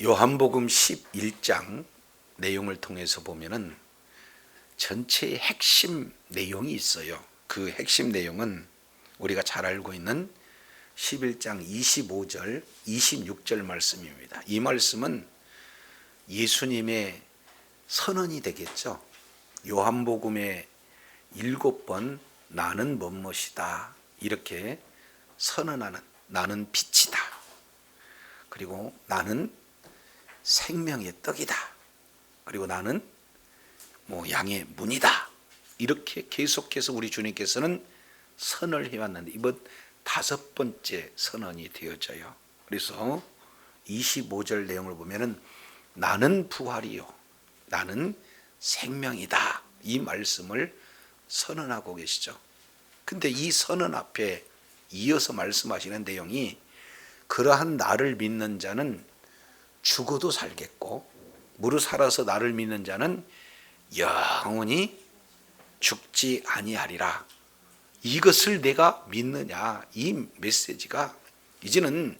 요한복음 11장 내용을 통해서 보면은 전체의 핵심 내용이 있어요. 그 핵심 내용은 우리가 잘 알고 있는 11장 25절, 26절 말씀입니다. 이 말씀은 예수님의 선언이 되겠죠. 요한복음에 7번 나는 뭐뭇이다 이렇게 선언하는, 나는 빛이다, 그리고 나는 생명의 떡이다, 그리고 나는 양의 문이다, 이렇게 계속해서 우리 주님께서는 선언을 해왔는데 이번 5번째 선언이 되어져요. 그래서 25절 내용을 보면은 나는 부활이요 나는 생명이다, 이 말씀을 선언하고 계시죠. 근데 이 선언 앞에 이어서 말씀하시는 내용이 그러한 나를 믿는 자는 죽어도 살겠고 무릇 살아서 나를 믿는 자는 영원히 죽지 아니하리라. 이것을 내가 믿느냐, 이 메시지가 이제는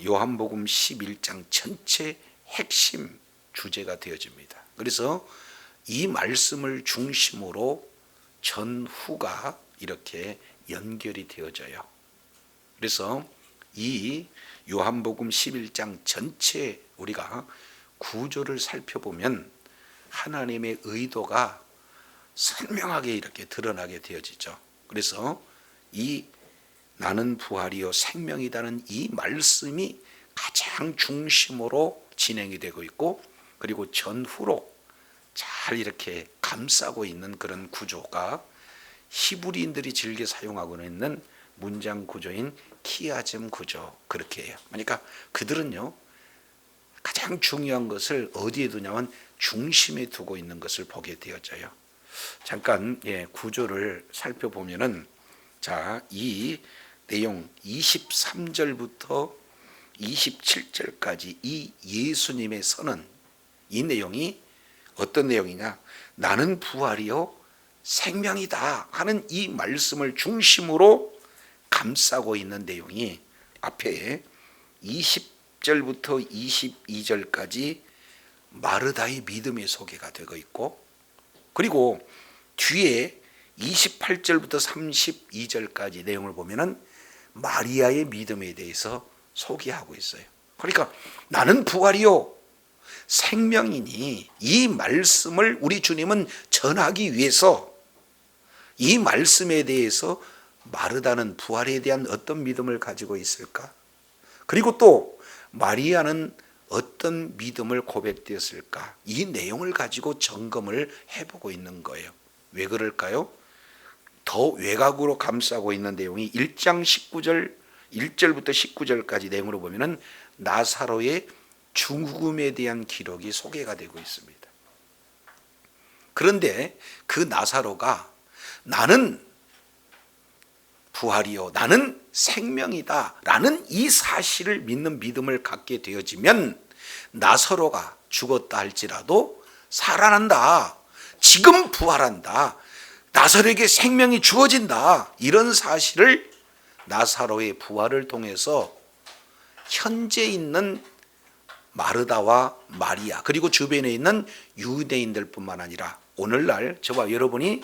요한복음 11장 전체 핵심 주제가 되어집니다. 그래서 이 말씀을 중심으로 전후가 이렇게 연결이 되어져요. 그래서 이 요한복음 11장 전체 우리가 구조를 살펴보면 하나님의 의도가 선명하게 이렇게 드러나게 되어지죠. 그래서 이 나는 부활이요 생명이다는 이 말씀이 가장 중심으로 진행이 되고 있고, 그리고 전후로 잘 이렇게 감싸고 있는 그런 구조가 히브리인들이 즐겨 사용하고 있는 문장 구조인 키아즘 구조, 그렇게 해요. 그러니까 그들은요 가장 중요한 것을 어디에 두냐면 중심에 두고 있는 것을 보게 되어져요. 잠깐 구조를 살펴보면은 이 내용 23절부터 27절까지 이 예수님의 선언, 이 내용이 어떤 내용이냐, 나는 부활이요 생명이다 하는 이 말씀을 중심으로 감싸고 있는 내용이 앞에 20절부터 22절까지 마르다의 믿음의 소개가 되고 있고, 그리고 뒤에 28절부터 32절까지 내용을 보면은 마리아의 믿음에 대해서 소개하고 있어요. 그러니까 나는 부활이요 생명이니 이 말씀을 우리 주님은 전하기 위해서 이 말씀에 대해서 마르다는 부활에 대한 어떤 믿음을 가지고 있을까? 그리고 또 마리아는 어떤 믿음을 고백되었을까? 이 내용을 가지고 점검을 해보고 있는 거예요. 왜 그럴까요? 더 외곽으로 감싸고 있는 내용이 1장 19절 1절부터 19절까지 내용으로 보면은 나사로의 죽음에 대한 기록이 소개가 되고 있습니다. 그런데 그 나사로가 나는 부활이요 나는 생명이다 라는 이 사실을 믿는 믿음을 갖게 되어지면 나사로가 죽었다 할지라도 살아난다, 지금 부활한다, 나사로에게 생명이 주어진다, 이런 사실을 나사로의 부활을 통해서 현재 있는 마르다와 마리아 그리고 주변에 있는 유대인들 뿐만 아니라 오늘날 저와 여러분이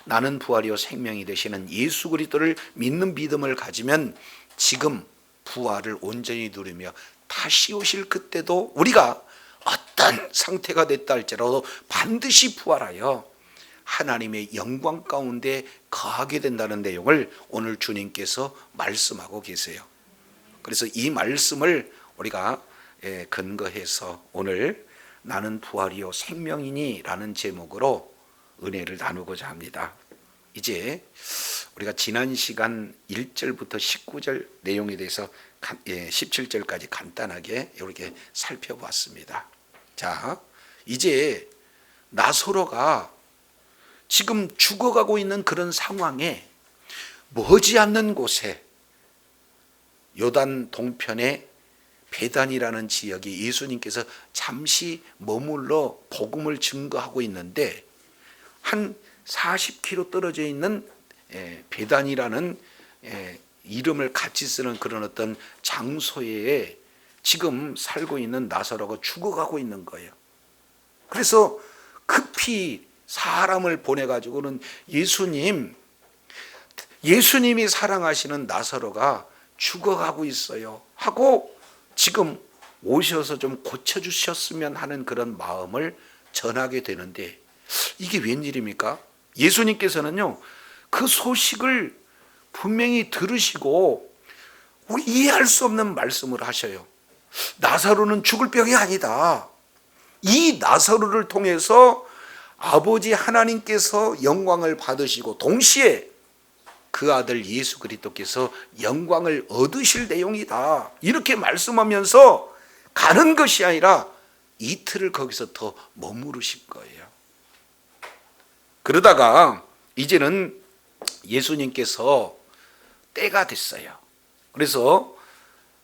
나는 부활이요 생명이 되시는 예수 그리스도를 믿는 믿음을 가지면 지금 부활을 온전히 누리며 다시 오실 그때도 우리가 어떤 상태가 됐다 할지라도 반드시 부활하여 하나님의 영광 가운데 거하게 된다는 내용을 오늘 주님께서 말씀하고 계세요. 그래서 이 말씀을 우리가 근거해서 오늘 나는 부활이요 생명이니 라는 제목으로 은혜를 나누고자 합니다. 이제 우리가 지난 시간 1절부터 19절 내용에 대해서 17절까지 간단하게 이렇게 살펴봤습니다. 자, 이제 나사로가 지금 죽어가고 있는 그런 상황에 머지않는 곳에 요단 동편의 베단이라는 지역에 예수님께서 잠시 머물러 복음을 증거하고 있는데 한 40km 떨어져 있는 베단이라는 이름을 같이 쓰는 그런 어떤 장소에 지금 살고 있는 나사로가 죽어가고 있는 거예요. 그래서 급히 사람을 보내가지고는 예수님이 사랑하시는 나사로가 죽어가고 있어요 하고 지금 오셔서 좀 고쳐주셨으면 하는 그런 마음을 전하게 되는데, 이게 웬일입니까? 예수님께서는요 그 소식을 분명히 들으시고 이해할 수 없는 말씀을 하셔요. 나사로는 죽을 병이 아니다. 이 나사로를 통해서 아버지 하나님께서 영광을 받으시고 동시에 그 아들 예수 그리스도께서 영광을 얻으실 내용이다, 이렇게 말씀하면서 가는 것이 아니라 이틀을 거기서 더 머무르실 거예요. 그러다가 이제는 예수님께서 때가 됐어요. 그래서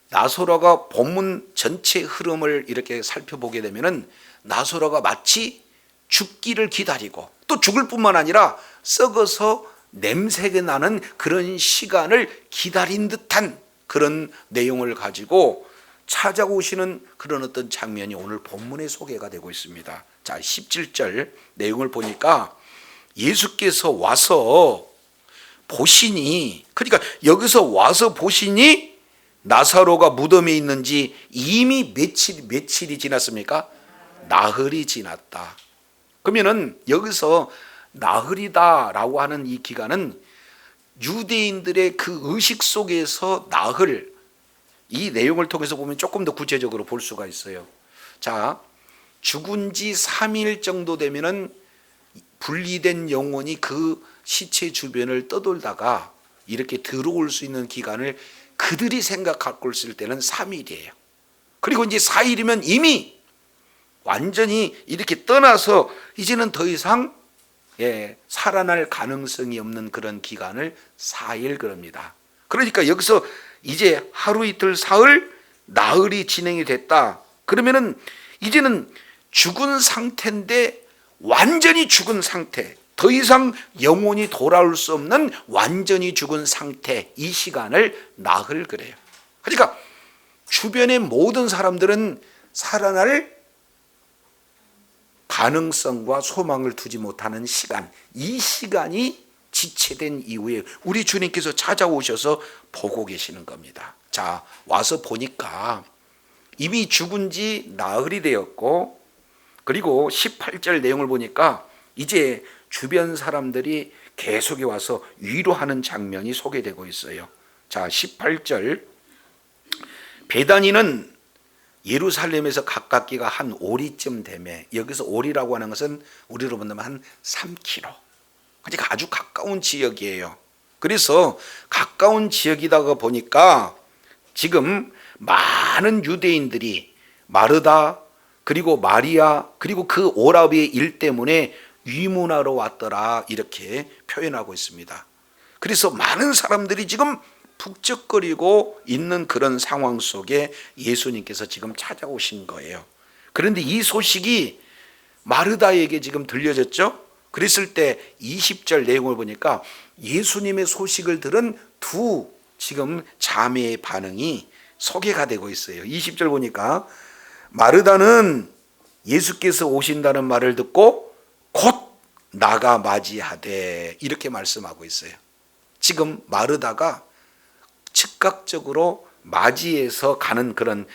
나사로가 본문 전체 흐름을 이렇게 살펴보게 되면은 나사로가 마치 죽기를 기다리고 또 죽을 뿐만 아니라 썩어서 냄새가 나는 그런 시간을 기다린 듯한 그런 내용을 가지고 찾아오시는 그런 어떤 장면이 오늘 본문에 소개가 되고 있습니다. 자, 17절 내용을 보니까 예수께서 와서 보시니, 그러니까 여기서 와서 보시니 나사로가 무덤에 있는지 이미 며칠이 지났습니까? 나흘이 지났다. 그러면은 여기서 나흘이다라고 하는 이 기간은 유대인들의 그 의식 속에서 나흘, 이 내용을 통해서 보면 조금 더 구체적으로 볼 수가 있어요. 자, 죽은 지 3일 정도 되면은 분리된 영혼이 그 시체 주변을 떠돌다가 이렇게 들어올 수 있는 기간을 그들이 생각하고 있을 때는 3일이에요. 그리고 이제 4일이면 이미 완전히 이렇게 떠나서 이제는 더 이상 살아날 가능성이 없는 그런 기간을 4일 그럽니다. 그러니까 여기서 이제 하루 이틀 사흘 나흘이 진행이 됐다. 그러면은 이제는 죽은 상태인데 완전히 죽은 상태, 더 이상 영혼이 돌아올 수 없는 완전히 죽은 상태, 이 시간을 나흘 그래요. 그러니까 주변의 모든 사람들은 살아날 가능성과 소망을 두지 못하는 시간, 이 시간이 지체된 이후에 우리 주님께서 찾아오셔서 보고 계시는 겁니다. 자, 와서 보니까 이미 죽은 지 나흘이 되었고, 그리고 18절 내용을 보니까 이제 주변 사람들이 계속해 와서 위로하는 장면이 소개되고 있어요. 자, 18절, 베다니는 예루살렘에서 가깝기가 한 오리쯤 되매, 여기서 오리라고 하는 것은 우리로 본다면 한 3km, 그러니까 아주 가까운 지역이에요. 그래서 가까운 지역이다가 보니까 지금 많은 유대인들이 마르다 그리고 마리아 그리고 그 오라비의 일 때문에 위문하러 왔더라, 이렇게 표현하고 있습니다. 그래서 많은 사람들이 지금 북적거리고 있는 그런 상황 속에 예수님께서 지금 찾아오신 거예요. 그런데 이 소식이 마르다에게 지금 들려졌죠. 그랬을 때 20절 내용을 보니까 예수님의 소식을 들은 두 지금 자매의 반응이 소개가 되고 있어요. 20절 보니까 마르다는 예수께서 오신다는 말을 듣고 곧 나가 맞이하되, 이렇게 말씀하고 있어요. 지금 마르다가 즉각적으로 맞이해서 가는 그런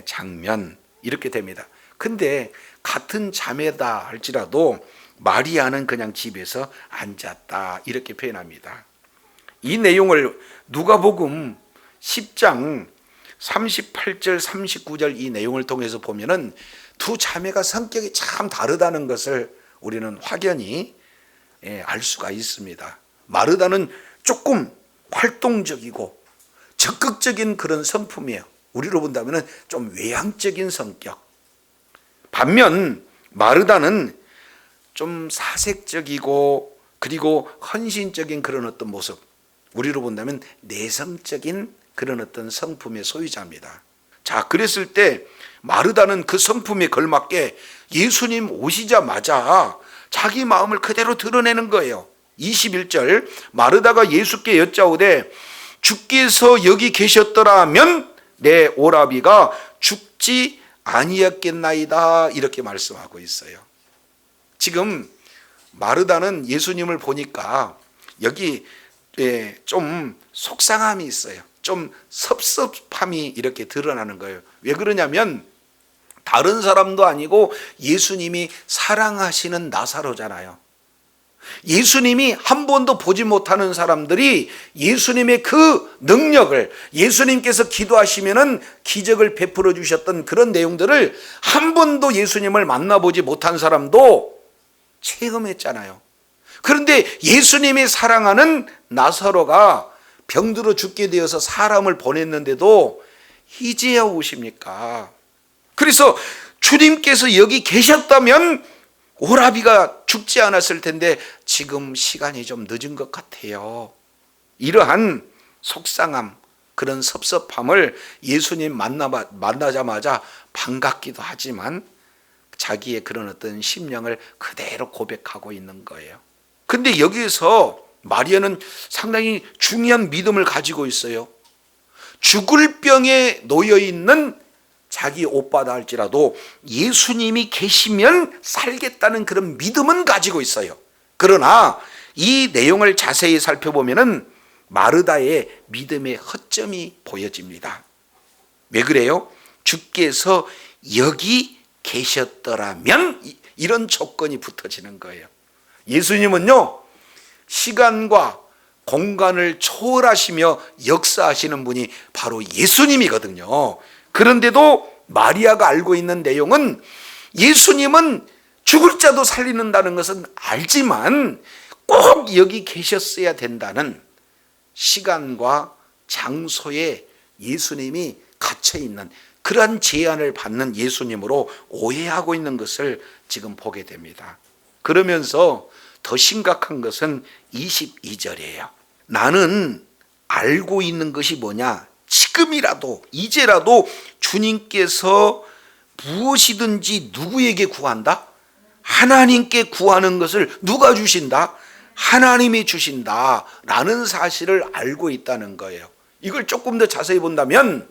장면, 이렇게 됩니다. 근데 같은 자매다 할지라도 마리아는 그냥 집에서 앉았다, 이렇게 표현합니다. 이 내용을 누가복음 10장 38절 39절 이 내용을 통해서 보면은 두 자매가 성격이 참 다르다는 것을 우리는 확연히 알 수가 있습니다. 마르다는 조금 활동적이고 적극적인 그런 성품이에요. 우리로 본다면 좀 외향적인 성격. 반면 마르다는 좀 사색적이고 그리고 헌신적인 그런 어떤 모습, 우리로 본다면 내성적인 그런 어떤 성품의 소유자입니다. 자, 그랬을 때 마르다는 그 성품에 걸맞게 예수님 오시자마자 자기 마음을 그대로 드러내는 거예요. 21절, 마르다가 예수께 여짜오되 주께서 여기 계셨더라면 내 오라비가 죽지 아니었겠나이다 이렇게 말씀하고 있어요. 지금 마르다는 예수님을 보니까 여기 좀 속상함이 있어요. 좀 섭섭함이 이렇게 드러나는 거예요. 왜 그러냐면 다른 사람도 아니고 예수님이 사랑하시는 나사로잖아요. 예수님이 한 번도 보지 못하는 사람들이 예수님의 그 능력을, 예수님께서 기도하시면은 기적을 베풀어 주셨던 그런 내용들을 한 번도 예수님을 만나보지 못한 사람도 체험했잖아요. 그런데 예수님이 사랑하는 나사로가 병들어 죽게 되어서 사람을 보냈는데도 이제야 오십니까? 그래서 주님께서 여기 계셨다면 오라비가 죽지 않았을 텐데 지금 시간이 좀 늦은 것 같아요. 이러한 속상함, 그런 섭섭함을 예수님 만나자마자 반갑기도 하지만 자기의 그런 어떤 심령을 그대로 고백하고 있는 거예요. 근데 여기에서 마리아는 상당히 중요한 믿음을 가지고 있어요. 죽을 병에 놓여 있는 자기 오빠다 할지라도 예수님이 계시면 살겠다는 그런 믿음은 가지고 있어요. 그러나 이 내용을 자세히 살펴보면은 마르다의 믿음의 허점이 보여집니다. 왜 그래요? 주께서 여기 계셨더라면 이런 조건이 붙어지는 거예요. 예수님은요, 시간과 공간을 초월하시며 역사하시는 분이 바로 예수님이거든요. 그런데도 마리아가 알고 있는 내용은 예수님은 죽을 자도 살리는다는 것은 알지만 꼭 여기 계셨어야 된다는 시간과 장소에 예수님이 갇혀 있는 그러한 제안을 받는 예수님으로 오해하고 있는 것을 지금 보게 됩니다. 그러면서 더 심각한 것은 22절이에요. 나는 알고 있는 것이 뭐냐? 지금이라도 이제라도 주님께서 무엇이든지 누구에게 구한다? 하나님께 구하는 것을 누가 주신다? 하나님이 주신다 라는 사실을 알고 있다는 거예요. 이걸 조금 더 자세히 본다면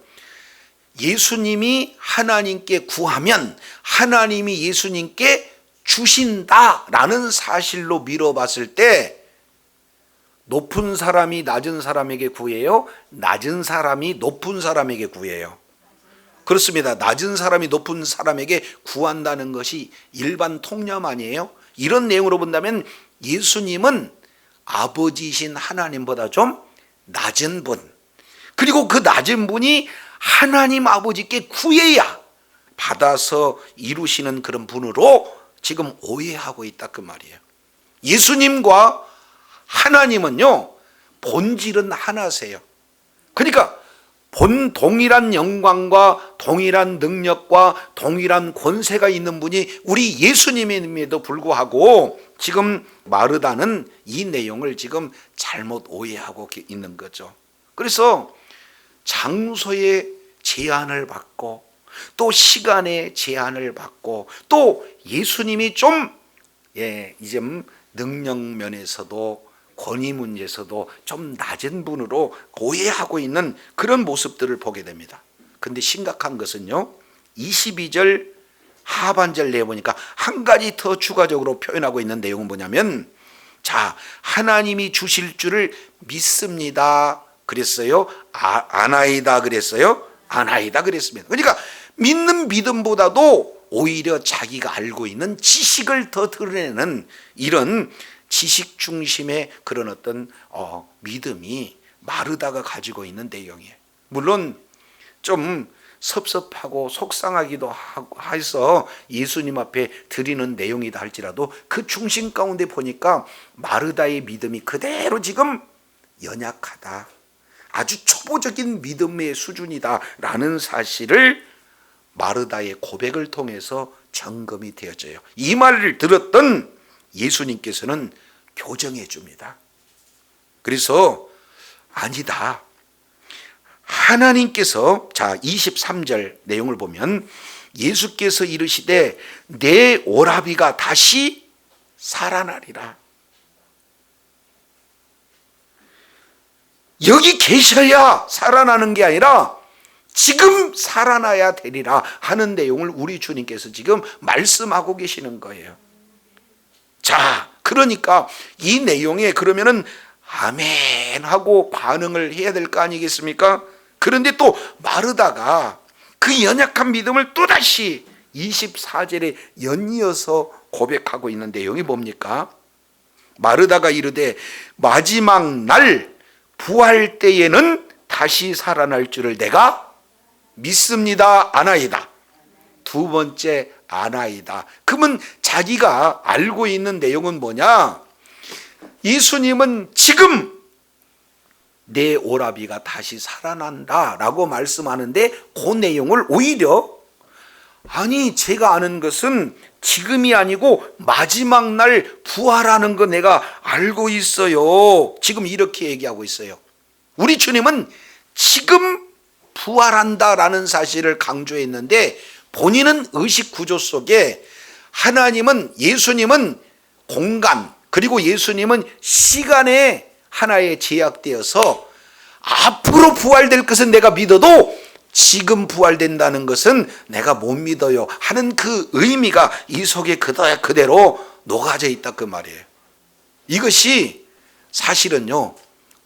예수님이 하나님께 구하면 하나님이 예수님께 주신다라는 사실로 미뤄봤을 때 높은 사람이 낮은 사람에게 구해요? 낮은 사람이 높은 사람에게 구해요? 그렇습니다. 낮은 사람이 높은 사람에게 구한다는 것이 일반 통념 아니에요? 이런 내용으로 본다면 예수님은 아버지이신 하나님보다 좀 낮은 분, 그리고 그 낮은 분이 하나님 아버지께 구해야 받아서 이루시는 그런 분으로 지금 오해하고 있다 그 말이에요. 예수님과 하나님은요, 본질은 하나세요. 그러니까 동일한 영광과 동일한 능력과 동일한 권세가 있는 분이 우리 예수님임에도 불구하고 지금 마르다는 이 내용을 지금 잘못 오해하고 있는 거죠. 그래서 장소의 제한을 받고 또 시간의 제한을 받고 또 예수님이 좀 이제 능력 면에서도 권위 문제에서도 좀 낮은 분으로 오해하고 있는 그런 모습들을 보게 됩니다. 근데 심각한 것은요, 22절 하반절 내보니까 한 가지 더 추가적으로 표현하고 있는 내용은 뭐냐면, 자, 하나님이 주실 줄을 믿습니다 그랬어요? 아나이다 그랬어요? 아나이다 그랬습니다. 그러니까 믿는 믿음보다도 오히려 자기가 알고 있는 지식을 더 드러내는 이런 지식 중심의 그런 어떤 믿음이 마르다가 가지고 있는 내용이에요. 물론 좀 섭섭하고 속상하기도 해서 예수님 앞에 드리는 내용이다 할지라도 그 중심 가운데 보니까 마르다의 믿음이 그대로 지금 연약하다, 아주 초보적인 믿음의 수준이다라는 사실을 마르다의 고백을 통해서 점검이 되어져요. 이 말을 들었던 예수님께서는 교정해 줍니다. 그래서 아니다, 하나님께서, 자 23절 내용을 보면 예수께서 이르시되 내 오라비가 다시 살아나리라. 여기 계셔야 살아나는 게 아니라 지금 살아나야 되리라 하는 내용을 우리 주님께서 지금 말씀하고 계시는 거예요. 자, 그러니까 이 내용에 그러면은 아멘 하고 반응을 해야 될 거 아니겠습니까? 그런데 또 마르다가 그 연약한 믿음을 또다시 24절에 연이어서 고백하고 있는 내용이 뭡니까? 마르다가 이르되 마지막 날 부활 때에는 다시 살아날 줄을 내가 믿습니다. 아나이다. 두 번째 아나이다. 그러면 자기가 알고 있는 내용은 뭐냐? 예수님은 지금 내 오라비가 다시 살아난다 라고 말씀하는데 그 내용을 오히려 아니 제가 아는 것은 지금이 아니고 마지막 날 부활하는 거 내가 알고 있어요. 지금 이렇게 얘기하고 있어요. 우리 주님은 지금 부활한다라는 사실을 강조했는데 본인은 의식 구조 속에 하나님은 예수님은 공간 그리고 예수님은 시간에 하나에 제약되어서 앞으로 부활될 것은 내가 믿어도 지금 부활된다는 것은 내가 못 믿어요 하는 그 의미가 이 속에 그대로 녹아져 있다 그 말이에요. 이것이 사실은요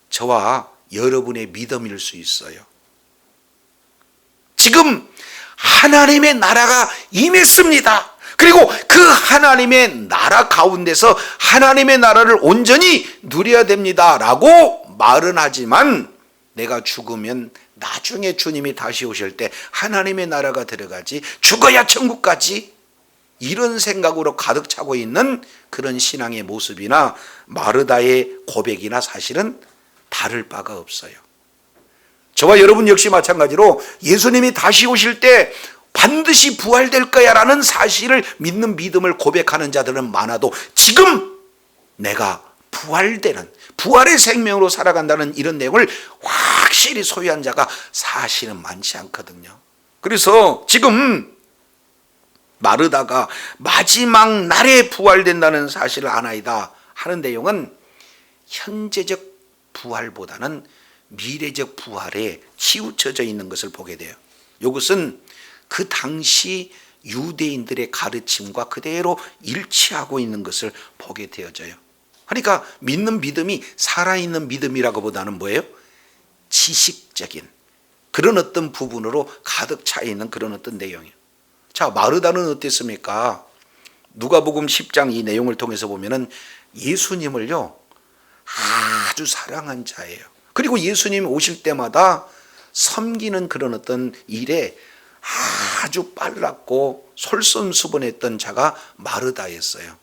저와 여러분의 믿음일 수 있어요. 지금 하나님의 나라가 임했습니다. 그리고 그 하나님의 나라 가운데서 하나님의 나라를 온전히 누려야 됩니다 라고 말은 하지만 내가 죽으면 나중에 주님이 다시 오실 때 하나님의 나라가 들어가지 죽어야 천국 가지 이런 생각으로 가득 차고 있는 그런 신앙의 모습이나 마르다의 고백이나 사실은 다를 바가 없어요. 저와 여러분 역시 마찬가지로 예수님이 다시 오실 때 반드시 부활될 거야 라는 사실을 믿는 믿음을 고백하는 자들은 많아도 지금 내가 부활되는 부활의 생명으로 살아간다는 이런 내용을 확실히 소유한 자가 사실은 많지 않거든요. 그래서 지금 마르다가 마지막 날에 부활된다는 사실을 아나이다 하는 내용은 현재적 부활보다는 미래적 부활에 치우쳐져 있는 것을 보게 돼요. 이것은 그 당시 유대인들의 가르침과 그대로 일치하고 있는 것을 보게 되어져요. 그러니까 믿는 믿음이 살아있는 믿음이라고 보다는 뭐예요? 지식적인 그런 어떤 부분으로 가득 차 있는 그런 어떤 내용이에요. 자, 마르다는 어땠습니까? 누가복음 10장 이 내용을 통해서 보면은 예수님을요 아주 사랑한 자예요. 그리고 예수님이 오실 때마다 섬기는 그런 어떤 일에 아주 빨랐고 솔선수범했던 자가 마르다였어요.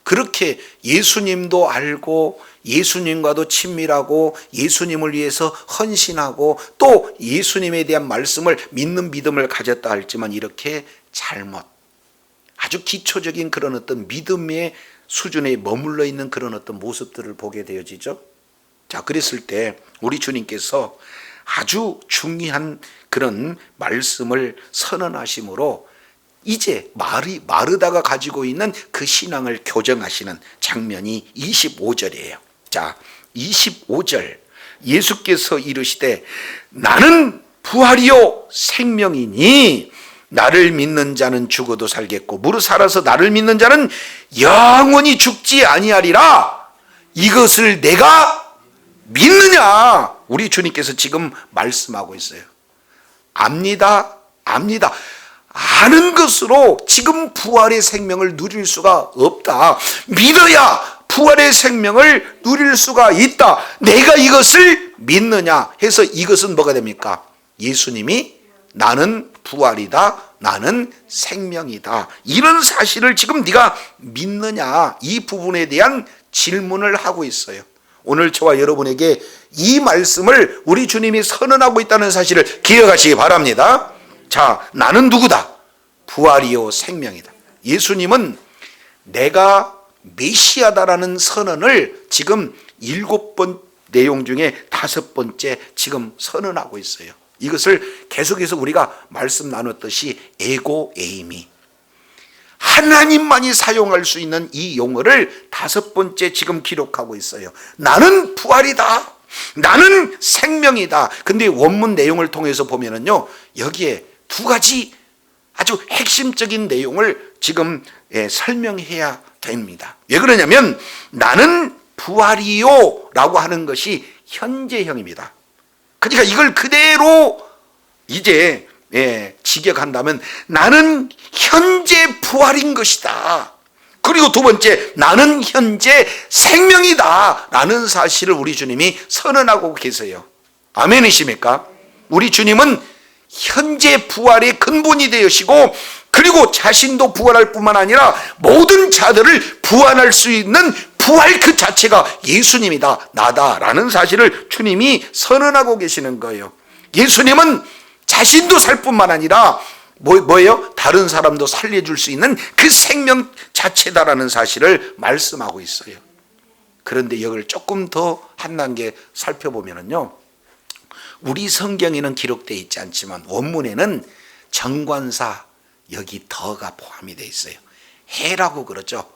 그렇게 예수님도 알고 예수님과도 친밀하고 예수님을 위해서 헌신하고 또 예수님에 대한 말씀을 믿는 믿음을 가졌다 할지만 이렇게 잘못 아주 기초적인 그런 어떤 믿음의 수준에 머물러 있는 그런 어떤 모습들을 보게 되어지죠. 자, 그랬을 때 우리 주님께서 아주 중요한 그런 말씀을 선언하심으로 이제 마르다가 가지고 있는 그 신앙을 교정하시는 장면이 25절이에요. 자, 25절 예수께서 이르시되 나는 부활이요 생명이니 나를 믿는 자는 죽어도 살겠고 무릇 살아서 나를 믿는 자는 영원히 죽지 아니하리라. 이것을 내가 믿느냐? 우리 주님께서 지금 말씀하고 있어요. 압니다. 아는 것으로 지금 부활의 생명을 누릴 수가 없다. 믿어야 부활의 생명을 누릴 수가 있다. 내가 이것을 믿느냐 해서 이것은 뭐가 됩니까? 예수님이 나는 부활이다. 나는 생명이다. 이런 사실을 지금 네가 믿느냐? 이 부분에 대한 질문을 하고 있어요. 오늘 저와 여러분에게 이 말씀을 우리 주님이 선언하고 있다는 사실을 기억하시기 바랍니다. 자, 나는 누구다? 부활이요 생명이다. 예수님은 내가 메시아다라는 선언을 지금 7번 내용 중에 5번째 지금 선언하고 있어요. 이것을 계속해서 우리가 말씀 나눴듯이 에고 에이미, 하나님만이 사용할 수 있는 이 용어를 5번째 지금 기록하고 있어요. 나는 부활이다. 나는 생명이다. 근데 원문 내용을 통해서 보면은요, 여기에 두 가지 아주 핵심적인 내용을 지금 설명해야 됩니다. 왜 그러냐면 나는 부활이요 라고 하는 것이 현재형입니다. 그러니까 이걸 그대로 이제 직역한다면 나는 현재 부활인 것이다. 그리고 두 번째, 나는 현재 생명이다 라는 사실을 우리 주님이 선언하고 계세요. 아멘이십니까? 우리 주님은 현재 부활의 근본이 되시고, 그리고 자신도 부활할 뿐만 아니라 모든 자들을 부활할 수 있는 부활 그 자체가 예수님이다, 나다라는 사실을 주님이 선언하고 계시는 거예요. 예수님은 자신도 살 뿐만 아니라 뭐예요? 다른 사람도 살려줄 수 있는 그 생명 자체다라는 사실을 말씀하고 있어요. 그런데 이걸 조금 더 한 단계 살펴보면요, 우리 성경에는 기록되어 있지 않지만 원문에는 정관사 여기 더가 포함이 되어 있어요. 해라고 그러죠.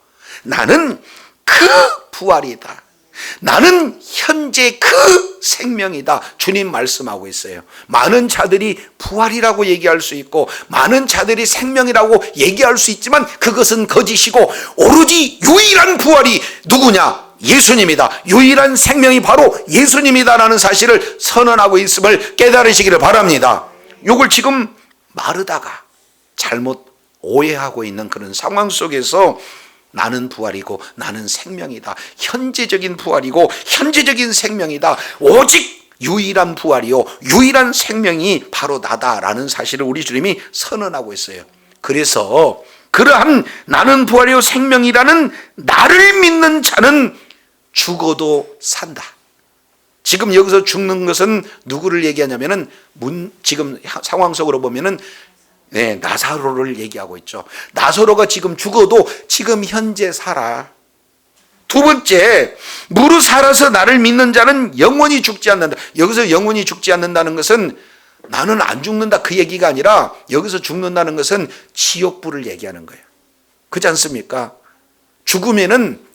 나는 그 부활이다. 나는 현재 그 생명이다. 주님 말씀하고 있어요. 많은 자들이 부활이라고 얘기할 수 있고 많은 자들이 생명이라고 얘기할 수 있지만 그것은 거짓이고, 오로지 유일한 부활이 누구냐? 예수님이다. 유일한 생명이 바로 예수님이다라는 사실을 선언하고 있음을 깨달으시기를 바랍니다. 이걸 지금 마르다가 잘못 오해하고 있는 그런 상황 속에서 나는 부활이고 나는 생명이다. 현재적인 부활이고 현재적인 생명이다. 오직 유일한 부활이요 유일한 생명이 바로 나다라는 사실을 우리 주님이 선언하고 있어요. 그래서 그러한 나는 부활이요 생명이라는 나를 믿는 자는 죽어도 산다. 지금 여기서 죽는 것은 누구를 얘기하냐면은 지금 상황 속으로 보면은 나사로를 얘기하고 있죠. 나사로가 지금 죽어도 지금 현재 살아. 두 번째, 무릇 살아서 나를 믿는 자는 영원히 죽지 않는다. 여기서 영원히 죽지 않는다는 것은 나는 안 죽는다 그 얘기가 아니라, 여기서 죽는다는 것은 지옥불을 얘기하는 거예요. 그렇지 않습니까? 죽음에는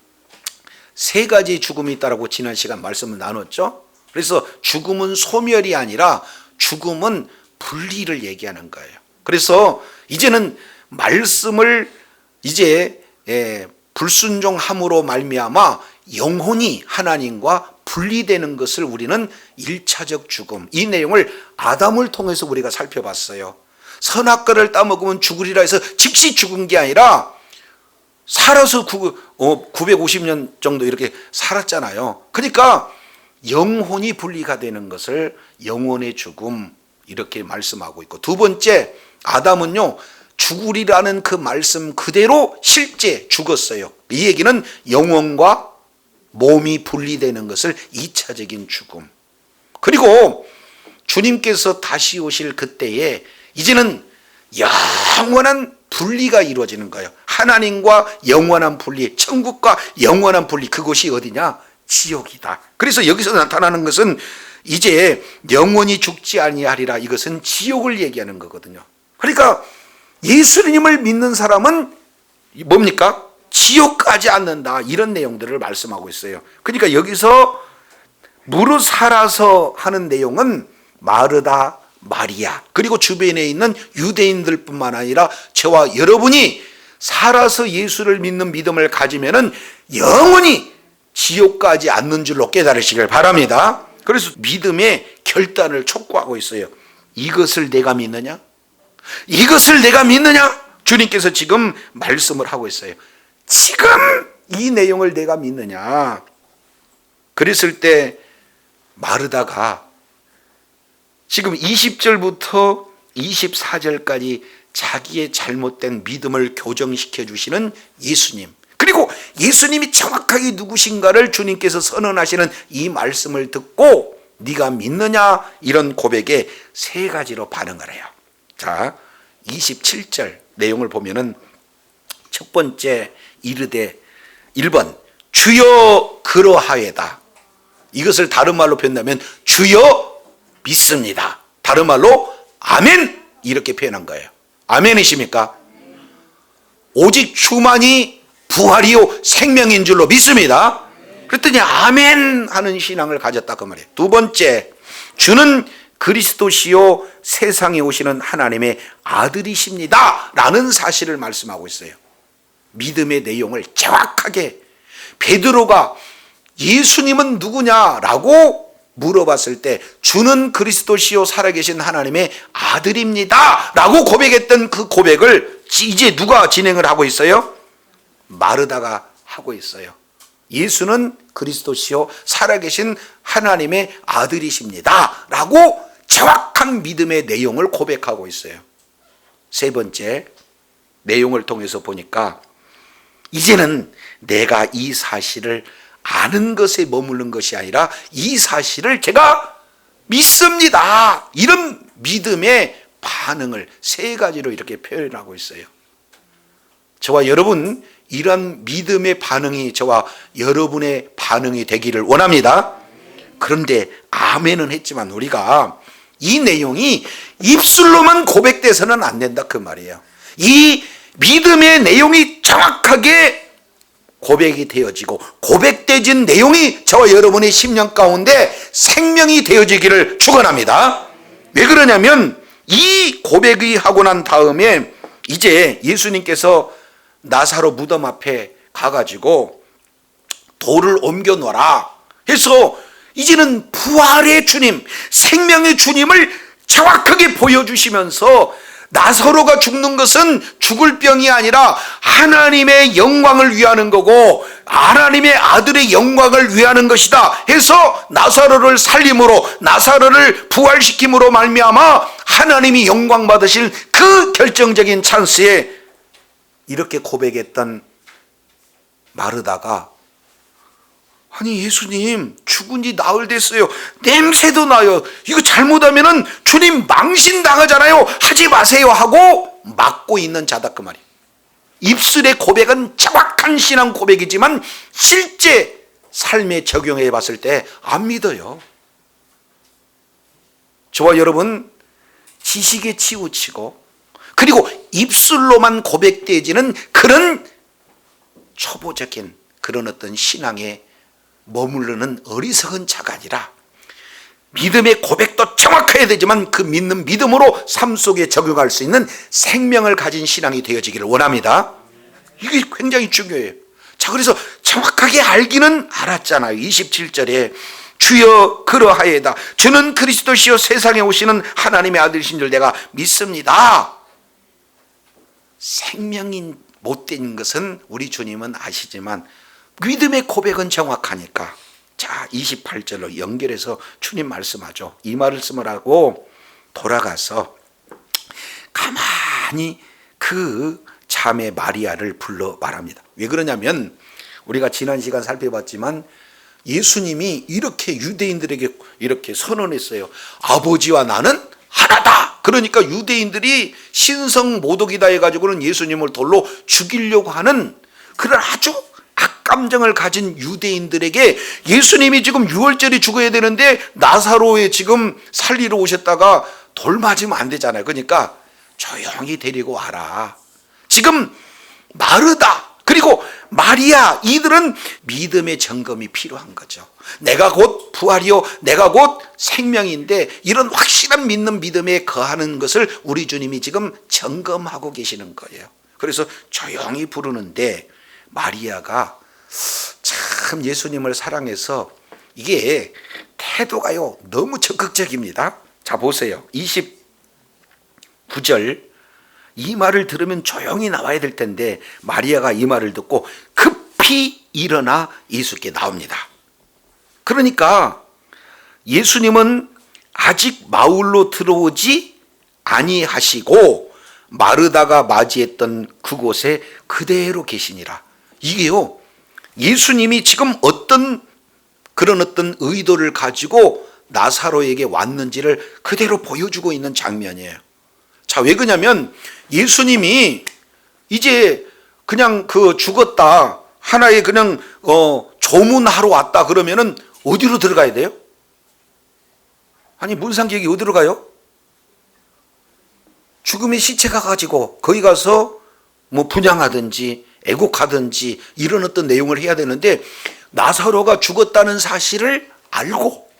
세 가지 죽음이 있다라고 지난 시간 말씀을 나눴죠. 그래서 죽음은 소멸이 아니라 죽음은 분리를 얘기하는 거예요. 그래서 이제는 말씀을 이제 불순종함으로 말미암아 영혼이 하나님과 분리되는 것을 우리는 1차적 죽음, 이 내용을 아담을 통해서 우리가 살펴봤어요. 선악과를 따먹으면 죽으리라 해서 즉시 죽은 게 아니라 살아서 950년 정도 이렇게 살았잖아요. 그러니까 영혼이 분리가 되는 것을 영혼의 죽음 이렇게 말씀하고 있고, 두 번째, 아담은요 죽으리라는 그 말씀 그대로 실제 죽었어요. 이 얘기는 영혼과 몸이 분리되는 것을 2차적인 죽음. 그리고 주님께서 다시 오실 그때에 이제는 영원한 분리가 이루어지는 거예요. 하나님과 영원한 분리, 천국과 영원한 분리, 그곳이 어디냐? 지옥이다. 그래서 여기서 나타나는 것은 이제 영원히 죽지 아니하리라, 이것은 지옥을 얘기하는 거거든요. 그러니까 예수님을 믿는 사람은 뭡니까? 지옥 가지 않는다, 이런 내용들을 말씀하고 있어요. 그러니까 여기서 무릇 살아서 하는 내용은 마르다, 마리아, 그리고 주변에 있는 유대인들 뿐만 아니라 저와 여러분이 살아서 예수를 믿는 믿음을 가지면은 영원히 지옥 가지 않는 줄로 깨달으시길 바랍니다. 그래서 믿음의 결단을 촉구하고 있어요. 이것을 내가 믿느냐? 이것을 내가 믿느냐? 주님께서 지금 말씀을 하고 있어요. 지금 이 내용을 내가 믿느냐? 그랬을 때 마르다가 지금 20절부터 24절까지 자기의 잘못된 믿음을 교정시켜 주시는 예수님, 그리고 예수님이 정확하게 누구신가를 주님께서 선언하시는 이 말씀을 듣고 네가 믿느냐, 이런 고백에 세 가지로 반응을 해요. 자, 27절 내용을 보면은 첫 번째, 이르되 1번 주여 그러하여다. 이것을 다른 말로 표현하면 주여 믿습니다. 다른 말로 아멘, 이렇게 표현한 거예요. 아멘이십니까? 오직 주만이 부활이요 생명인 줄로 믿습니다. 그랬더니 아멘 하는 신앙을 가졌다 그 말이에요. 두 번째, 주는 그리스도시요 세상에 오시는 하나님의 아들이십니다 라는 사실을 말씀하고 있어요. 믿음의 내용을 정확하게 베드로가 예수님은 누구냐라고 물어봤을 때 주는 그리스도시요 살아계신 하나님의 아들입니다 라고 고백했던 그 고백을 이제 누가 진행을 하고 있어요? 마르다가 하고 있어요. 예수는 그리스도시요 살아계신 하나님의 아들이십니다 라고 정확한 믿음의 내용을 고백하고 있어요. 세 번째 내용을 통해서 보니까 이제는 내가 이 사실을 아는 것에 머무른 것이 아니라 이 사실을 제가 믿습니다. 이런 믿음의 반응을 세 가지로 이렇게 표현하고 있어요. 저와 여러분, 이런 믿음의 반응이 저와 여러분의 반응이 되기를 원합니다. 그런데 아멘은 했지만 우리가 이 내용이 입술로만 고백돼서는 안 된다 그 말이에요. 이 믿음의 내용이 정확하게 고백이 되어지고 고백되진 내용이 저와 여러분의 심령 가운데 생명이 되어지기를 축원합니다. 왜 그러냐면 이 고백이 하고 난 다음에 이제 예수님께서 나사로 무덤 앞에 가가지고 돌을 옮겨 놓아라 해서 이제는 부활의 주님, 생명의 주님을 정확하게 보여주시면서 나사로가 죽는 것은 죽을 병이 아니라 하나님의 영광을 위하는 거고 하나님의 아들의 영광을 위하는 것이다 해서 나사로를 살림으로 나사로를 부활시킴으로 말미암아 하나님이 영광 받으실 그 결정적인 찬스에 이렇게 고백했던 마르다가 아니 예수님 죽은 지 나흘 됐어요. 냄새도 나요. 이거 잘못하면 주님 망신당하잖아요. 하지 마세요 하고 막고 있는 자다 그 말이에요. 입술의 고백은 정확한 신앙 고백이지만 실제 삶에 적용해 봤을 때 안 믿어요. 저와 여러분 지식에 치우치고 그리고 입술로만 고백되어지는 그런 초보적인 그런 어떤 신앙에 머무르는 어리석은 자가 아니라 믿음의 고백도 정확해야 되지만 그 믿는 믿음으로 삶 속에 적용할 수 있는 생명을 가진 신앙이 되어지기를 원합니다. 이게 굉장히 중요해요. 자, 그래서 정확하게 알기는 알았잖아요. 27절에 주여 그러하여다 주는 그리스도시요 세상에 오시는 하나님의 아들이신 줄 내가 믿습니다. 생명이 못된 것은 우리 주님은 아시지만 믿음의 고백은 정확하니까 자 28절로 연결해서 주님 말씀하죠. 이 말씀을 하고 돌아가서 가만히 그 자매 마리아를 불러 말합니다. 왜 그러냐면 우리가 지난 시간 살펴봤지만 예수님이 이렇게 유대인들에게 이렇게 선언했어요. 아버지와 나는 하나다. 그러니까 유대인들이 신성 모독이다 해가지고는 예수님을 돌로 죽이려고 하는 그런 아주 악감정을 가진 유대인들에게 예수님이 지금 유월절에 죽어야 되는데 나사로에 지금 살리러 오셨다가 돌 맞으면 안 되잖아요. 그러니까 조용히 데리고 와라. 지금 마르다 그리고 마리아 이들은 믿음의 점검이 필요한 거죠. 내가 곧 부활이요 내가 곧 생명인데 이런 확실한 믿는 믿음에 거하는 것을 우리 주님이 지금 점검하고 계시는 거예요. 그래서 조용히 부르는데 마리아가 참 예수님을 사랑해서 이게 태도가요 너무 적극적입니다. 자 보세요. 29절 이 말을 들으면 조용히 나와야 될 텐데 마리아가 이 말을 듣고 급히 일어나 예수께 나옵니다. 그러니까 예수님은 아직 마을로 들어오지 아니하시고 마르다가 맞이했던 그곳에 그대로 계시니라. 이게요 예수님이 지금 어떤 의도를 가지고 나사로에게 왔는지를 그대로 보여주고 있는 장면이에요. 자, 왜 그러냐면 예수님이 이제 그냥 죽었다 하나의 그냥 조문하러 왔다 그러면은 어디로 들어가야 돼요? 아니 문상객이 어디로 가요? 죽음의 시체가 가지고 거기 가서 뭐 분향하든지 애곡하든지 이런 어떤 내용을 해야 되는데 나사로가 죽었다는 사실을 알고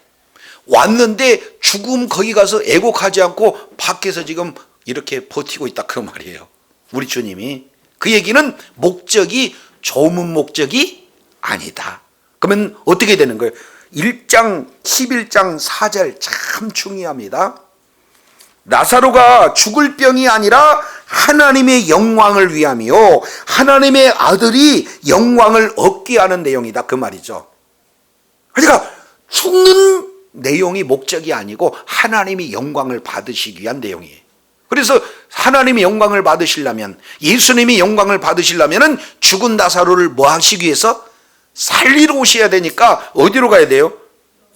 왔는데 죽음 거기 가서 애곡하지 않고 밖에서 지금 이렇게 버티고 있다 그 말이에요. 우리 주님이. 그 얘기는 목적이 좋은 목적이 아니다. 그러면 어떻게 되는 거예요? 1장 11장 4절 참 중요합니다. 나사로가 죽을 병이 아니라 하나님의 영광을 위함이요 하나님의 아들이 영광을 얻게 하는 내용이다 그 말이죠. 그러니까 죽는 내용이 목적이 아니고 하나님이 영광을 받으시기 위한 내용이에요. 그래서 하나님이 영광을 받으시려면, 예수님이 영광을 받으시려면 죽은 나사로를 뭐 하시기 위해서? 살리러 오셔야 되니까 어디로 가야 돼요?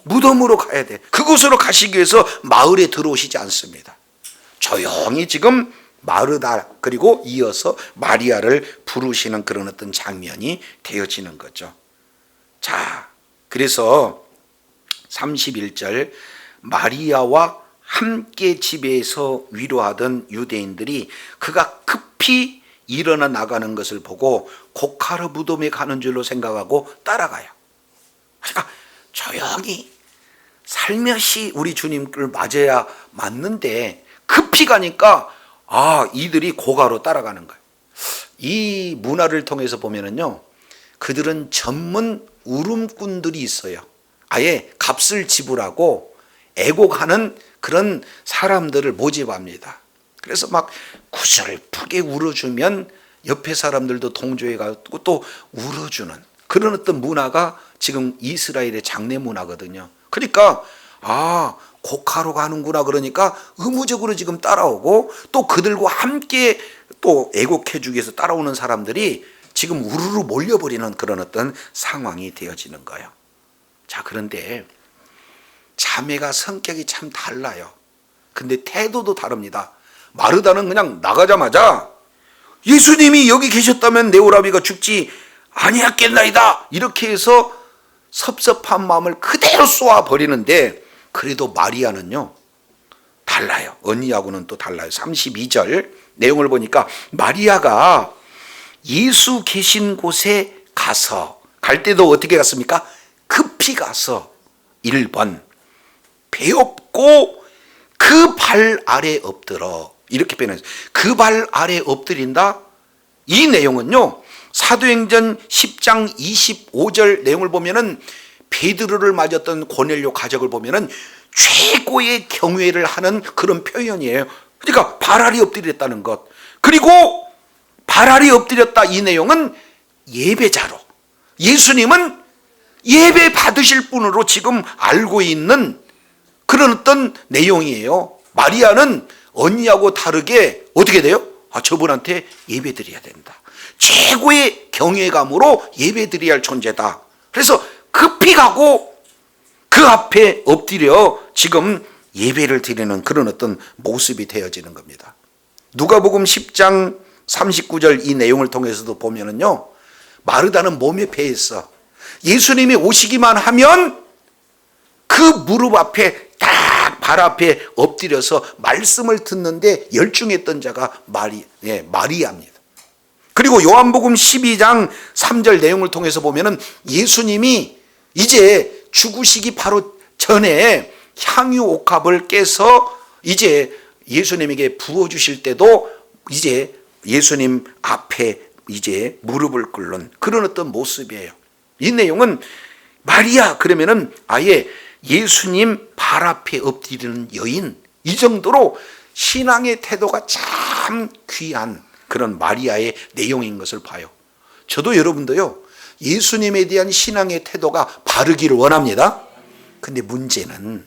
무덤으로 가야 돼. 그곳으로 가시기 위해서 마을에 들어오시지 않습니다. 조용히 지금 마르다 그리고 이어서 마리아를 부르시는 그런 어떤 장면이 되어지는 거죠. 자, 그래서 31절 마리아와 함께 집에서 위로하던 유대인들이 그가 급히 일어나 나가는 것을 보고 고카르 무덤에 가는 줄로 생각하고 따라가요. 그러니까 조용히 살며시 우리 주님을 맞아야 맞는데 급히 가니까 이들이 고가로 따라가는 거예요. 이 문화를 통해서 보면은요, 그들은 전문 울음꾼들이 있어요. 아예 값을 지불하고 애곡하는 그런 사람들을 모집합니다. 그래서 막 구슬프게 울어주면 옆에 사람들도 동조해 가지고 또 울어주는 그런 어떤 문화가 지금 이스라엘의 장례 문화거든요. 그러니까 고카로 가는구나 그러니까 의무적으로 지금 따라오고 또 그들과 함께 또 애곡해 주기 위해서 따라오는 사람들이 지금 우르르 몰려버리는 그런 어떤 상황이 되어지는 거예요. 자, 그런데 자매가 성격이 참 달라요. 근데 태도도 다릅니다. 마르다는 그냥 나가자마자 예수님이 여기 계셨다면 내 오라비가 죽지 아니었겠나이다 이렇게 해서 섭섭한 마음을 그대로 쏘아버리는데, 그래도 마리아는요 달라요. 언니하고는 또 달라요. 32절 내용을 보니까 마리아가 예수 계신 곳에 가서, 갈 때도 어떻게 갔습니까? 급히 가서 1번 배엎고 그 발 아래 엎드러, 이렇게 표현했어요. 그 발 아래 엎드린다. 이 내용은요 사도행전 10장 25절 내용을 보면은 베드로를 맞았던 고넬료 가족을 보면은 최고의 경외를 하는 그런 표현이에요. 그러니까 발 아래 엎드렸다는 것. 그리고 발 아래 엎드렸다 이 내용은 예배자로, 예수님은 예배 받으실 분으로 지금 알고 있는 그런 어떤 내용이에요. 마리아는 언니하고 다르게 어떻게 돼요? 저분한테 예배 드려야 된다. 최고의 경외감으로 예배 드려야 할 존재다. 그래서 급히 가고 그 앞에 엎드려 지금 예배를 드리는 그런 어떤 모습이 되어지는 겁니다. 누가복음 10장 39절 이 내용을 통해서도 보면은요, 마르다는 몸에 배했어. 예수님이 오시기만 하면 그 무릎 앞에 딱 발 앞에 엎드려서 말씀을 듣는데 열중했던 자가 마리아입니다. 그리고 요한복음 12장 3절 내용을 통해서 보면은 예수님이 이제 죽으시기 바로 전에 향유 옥합을 깨서 이제 예수님에게 부어주실 때도 이제 예수님 앞에 이제 무릎을 꿇는 그런 어떤 모습이에요. 이 내용은 마리아 그러면은 아예 예수님 발 앞에 엎드리는 여인, 이 정도로 신앙의 태도가 참 귀한 그런 마리아의 내용인 것을 봐요. 저도 여러분도요 예수님에 대한 신앙의 태도가 바르기를 원합니다. 근데 문제는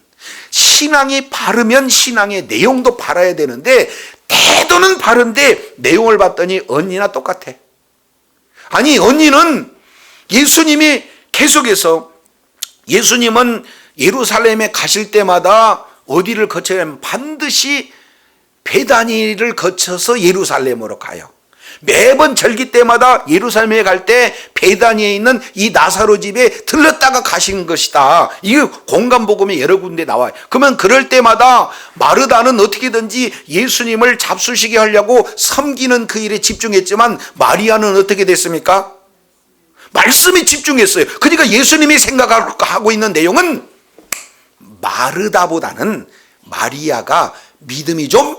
신앙이 바르면 신앙의 내용도 바라야 되는데 태도는 바른데 내용을 봤더니 언니나 똑같아. 아니 언니는 예수님이 계속해서, 예수님은 예루살렘에 가실 때마다 어디를 거쳐야 하면 반드시 베다니를 거쳐서 예루살렘으로 가요. 매번 절기 때마다 예루살렘에 갈 때 베다니에 있는 이 나사로 집에 들렀다가 가신 것이다. 이게 공간복음에 여러 군데 나와요. 그러면 그럴 때마다 마르다는 어떻게든지 예수님을 잡수시게 하려고 섬기는 그 일에 집중했지만 마리아는 어떻게 됐습니까? 말씀에 집중했어요. 그러니까 예수님이 생각하고 있는 내용은 마르다보다는 마리아가 믿음이 좀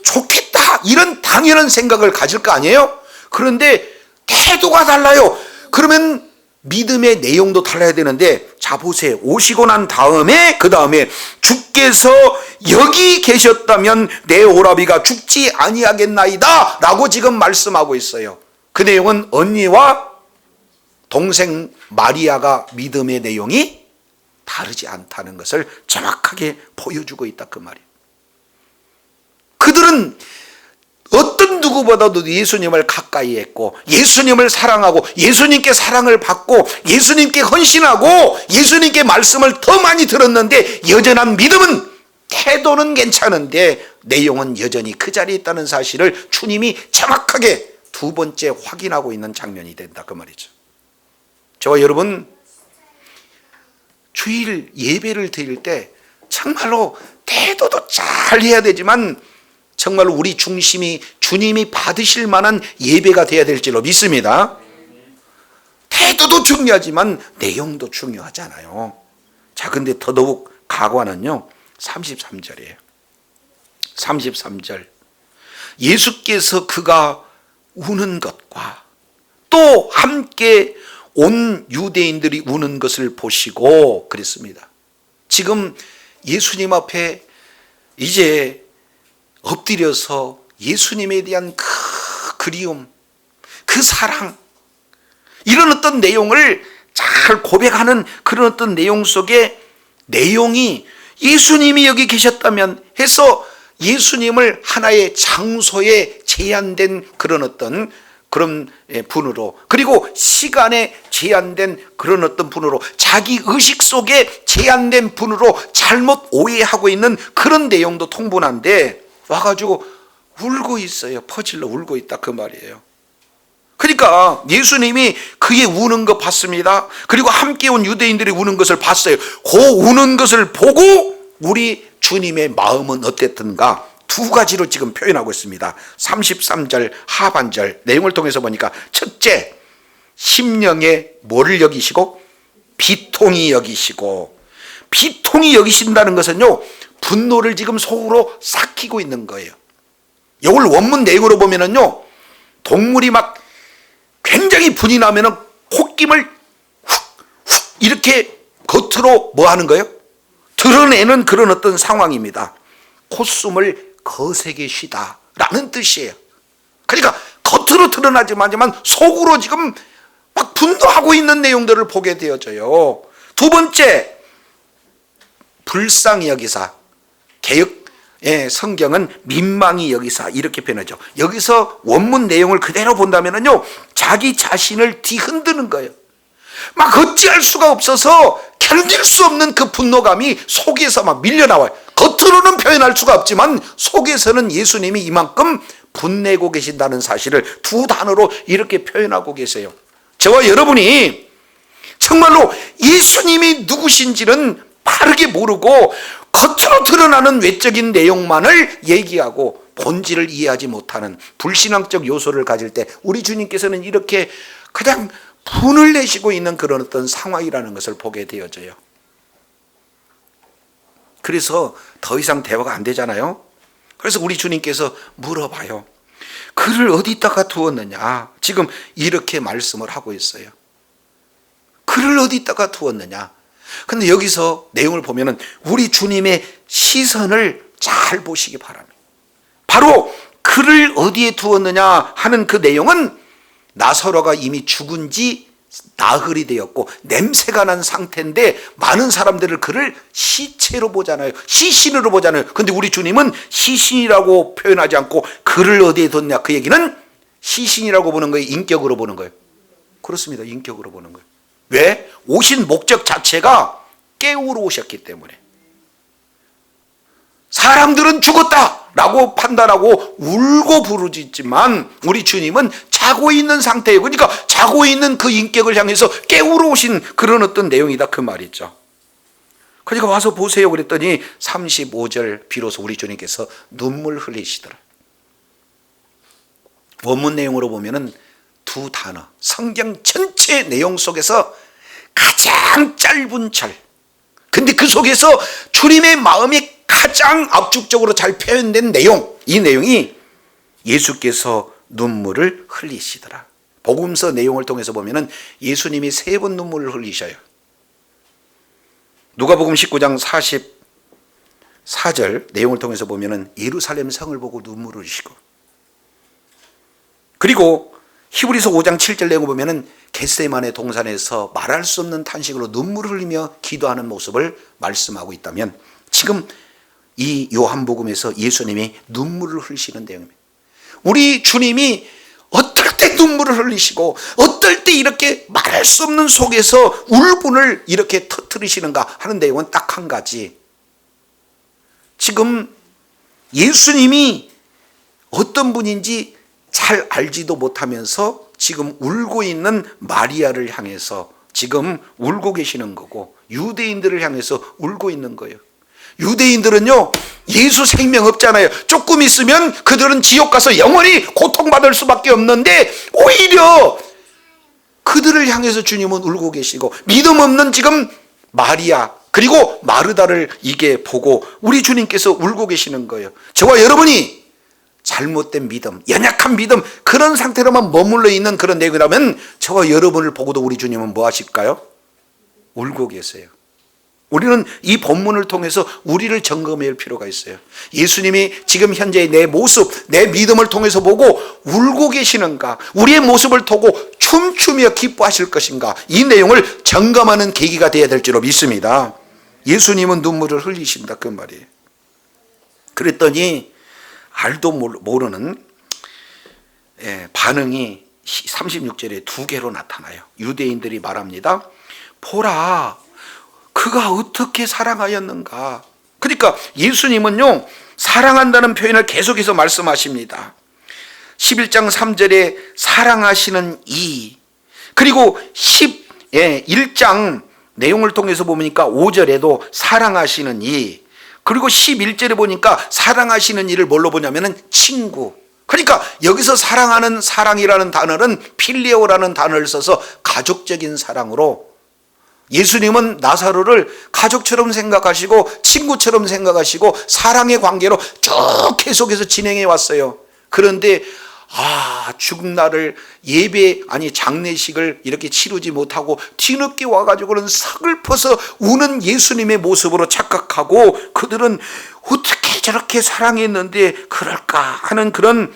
좋겠다, 이런 당연한 생각을 가질 거 아니에요? 그런데 태도가 달라요. 그러면 믿음의 내용도 달라야 되는데, 자 보세요. 오시고 난 다음에, 그 다음에 주께서 여기 계셨다면 내 오라비가 죽지 아니하겠나이다 라고 지금 말씀하고 있어요. 그 내용은 언니와 동생 마리아가 믿음의 내용이 다르지 않다는 것을 정확하게 보여주고 있다, 그 말이에요. 그들은 어떤 누구보다도 예수님을 가까이 했고, 예수님을 사랑하고, 예수님께 사랑을 받고, 예수님께 헌신하고, 예수님께 말씀을 더 많이 들었는데, 여전한 믿음은, 태도는 괜찮은데 내용은 여전히 그 자리에 있다는 사실을 주님이 정확하게 두 번째 확인하고 있는 장면이 된다, 그 말이죠. 저와 여러분, 주일 예배를 드릴 때 정말로 태도도 잘 해야 되지만, 정말로 우리 중심이 주님이 받으실 만한 예배가 돼야 될 줄로 믿습니다. 태도도 중요하지만 내용도 중요하잖아요. 자, 근데 더더욱 가관은요 33절이에요 33절, 예수께서 그가 우는 것과 또 함께 온 유대인들이 우는 것을 보시고 그랬습니다. 지금 예수님 앞에 이제 엎드려서 예수님에 대한 그 그리움, 그 사랑, 이런 어떤 내용을 잘 고백하는 그런 어떤 내용 속에, 내용이 예수님이 여기 계셨다면 해서 예수님을 하나의 장소에 제한된 그런 어떤 그런 분으로, 그리고 시간에 제한된 그런 어떤 분으로, 자기 의식 속에 제한된 분으로 잘못 오해하고 있는 그런 내용도 통분한데 와가지고 울고 있어요. 퍼질러 울고 있다, 그 말이에요. 그러니까 예수님이 그의 우는 거 봤습니다. 그리고 함께 온 유대인들이 우는 것을 봤어요. 그 우는 것을 보고 우리 주님의 마음은 어땠던가 두 가지로 지금 표현하고 있습니다. 33절 하반절 내용을 통해서 보니까, 첫째, 심령에 뭐를 여기시고? 비통히 여기시고. 비통히 여기신다는 것은요, 분노를 지금 속으로 삭히고 있는 거예요. 이걸 원문 내용으로 보면은요, 동물이 막 굉장히 분이 나면은 콧김을 훅훅 이렇게 겉으로 뭐 하는 거예요? 드러내는 그런 어떤 상황입니다. 콧숨을 거세게 쉬다라는 뜻이에요. 그러니까 겉으로 드러나지만 속으로 지금 막 분노하고 있는 내용들을 보게 되어져요. 두 번째, 불쌍히 여기사. 개역 성경은 민망히 여기사 이렇게 표현하죠. 여기서 원문 내용을 그대로 본다면요, 자기 자신을 뒤흔드는 거예요. 막 어찌할 수가 없어서 견딜 수 없는 그 분노감이 속에서 막 밀려나와요. 겉으로는 표현할 수가 없지만 속에서는 예수님이 이만큼 분내고 계신다는 사실을 두 단어로 이렇게 표현하고 계세요. 저와 여러분이 정말로 예수님이 누구신지는 바르게 모르고 겉으로 드러나는 외적인 내용만을 얘기하고 본질을 이해하지 못하는 불신앙적 요소를 가질 때 우리 주님께서는 이렇게 그냥 분을 내시고 있는 그런 어떤 상황이라는 것을 보게 되어져요. 그래서 더 이상 대화가 안 되잖아요. 그래서 우리 주님께서 물어봐요. 그를 어디다가 두었느냐? 지금 이렇게 말씀을 하고 있어요. 그를 어디다가 두었느냐? 근데 여기서 내용을 보면은 우리 주님의 시선을 잘 보시기 바랍니다. 바로 그를 어디에 두었느냐 하는 그 내용은 나사로가 이미 죽은 지 나흘이 되었고 냄새가 난 상태인데 많은 사람들을 그를 시체로 보잖아요. 시신으로 보잖아요. 근데 우리 주님은 시신이라고 표현하지 않고 그를 어디에 뒀냐, 그 얘기는 시신이라고 보는 거예요, 인격으로 보는 거예요? 그렇습니다. 인격으로 보는 거예요. 왜? 오신 목적 자체가 깨우러 오셨기 때문에. 사람들은 죽었다라고 판단하고 울고 부르짖지만 우리 주님은 자고 있는 상태예요. 그러니까 자고 있는 그 인격을 향해서 깨우러 오신 그런 어떤 내용이다, 그 말이죠. 그러니까 와서 보세요 그랬더니 35절 비로소 우리 주님께서 눈물 흘리시더라. 원문 내용으로 보면은 두 단어, 성경 전체 내용 속에서 가장 짧은 절, 근데 그 속에서 주님의 마음이 가장 압축적으로 잘 표현된 내용, 이 내용이 예수께서 눈물을 흘리시더라. 복음서 내용을 통해서 보면은 예수님이 3번 눈물을 흘리셔요. 누가복음 19장 44절 내용을 통해서 보면은 예루살렘 성을 보고 눈물을 흘리시고, 그리고 히브리서 5장 7절 내용을 보면은 겟세마네 동산에서 말할 수 없는 탄식으로 눈물을 흘리며 기도하는 모습을 말씀하고 있다면, 지금 이 요한복음에서 예수님이 눈물을 흘리시는 내용입니다. 우리 주님이 어떨 때 눈물을 흘리시고 어떨 때 이렇게 말할 수 없는 속에서 울분을 이렇게 터뜨리시는가 하는 내용은 딱 한 가지. 지금 예수님이 어떤 분인지 잘 알지도 못하면서 지금 울고 있는 마리아를 향해서 지금 울고 계시는 거고, 유대인들을 향해서 울고 있는 거예요. 유대인들은요, 예수 생명 없잖아요. 조금 있으면 그들은 지옥 가서 영원히 고통받을 수밖에 없는데, 오히려 그들을 향해서 주님은 울고 계시고, 믿음 없는 지금 마리아 그리고 마르다를 이게 보고 우리 주님께서 울고 계시는 거예요. 저와 여러분이 잘못된 믿음, 연약한 믿음, 그런 상태로만 머물러 있는 그런 내용이라면 저와 여러분을 보고도 우리 주님은 뭐 하실까요? 울고 계세요. 우리는 이 본문을 통해서 우리를 점검해야 할 필요가 있어요. 예수님이 지금 현재의 내 모습, 내 믿음을 통해서 보고 울고 계시는가, 우리의 모습을 보고 춤추며 기뻐하실 것인가, 이 내용을 점검하는 계기가 되어야 될 줄로 믿습니다. 예수님은 눈물을 흘리신다, 그 말이에요. 그랬더니 알도 모르는 반응이 36절에 2개로 나타나요. 유대인들이 말합니다. 보라, 그가 어떻게 사랑하였는가. 그러니까 예수님은요, 사랑한다는 표현을 계속해서 말씀하십니다. 11장 3절에 사랑하시는 이, 그리고 11장 내용을 통해서 보니까 5절에도 사랑하시는 이, 그리고 11절에 보니까 사랑하시는 이를 뭘로 보냐면은 친구. 그러니까 여기서 사랑하는, 사랑이라는 단어는 필리오라는 단어를 써서 가족적인 사랑으로, 예수님은 나사로를 가족처럼 생각하시고 친구처럼 생각하시고 사랑의 관계로 쭉 계속해서 진행해 왔어요. 그런데 죽은 날을 장례식을 이렇게 치르지 못하고 뒤늦게 와가지고는 서글퍼서 우는 예수님의 모습으로 착각하고, 그들은 어떻게 저렇게 사랑했는데 그럴까 하는 그런